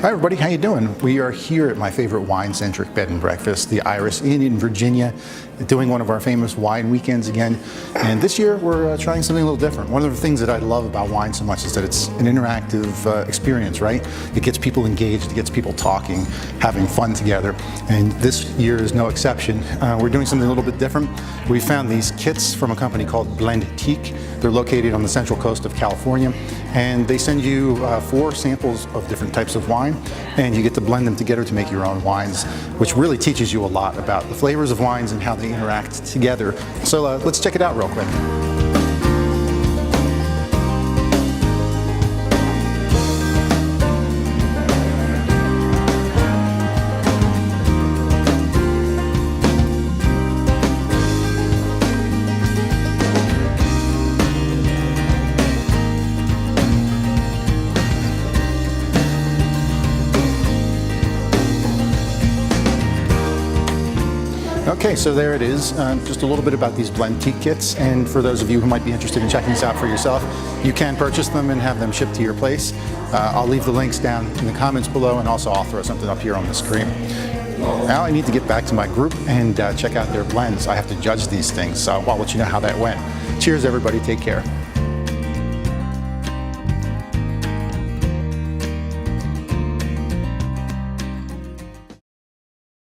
Hi everybody, how you doing? We are here at my favorite wine-centric bed and breakfast, the Iris Inn in Virginia, doing one of our famous wine weekends again. And this year we're trying something a little different. One of the things that I love about wine so much is that it's an interactive experience, right? It gets people engaged, it gets people talking, having fun together. And this year is no exception. We're doing something a little bit different. We found these kits from a company called Blendtique. They're located on the central coast of California, and they send you 4 samples of different types of wine, and you get to blend them together to make your own wines, which really teaches you a lot about the flavors of wines and how they interact together. So let's check it out real quick. Okay, so there it is. Just a little bit about these Blendtique kits, and for those of you who might be interested in checking this out for yourself, you can purchase them and have them shipped to your place. I'll leave the links down in the comments below, and also I'll throw something up here on the screen. Now I need to get back to my group and check out their blends. I have to judge these things, so I'll let you know how that went. Cheers everybody, take care.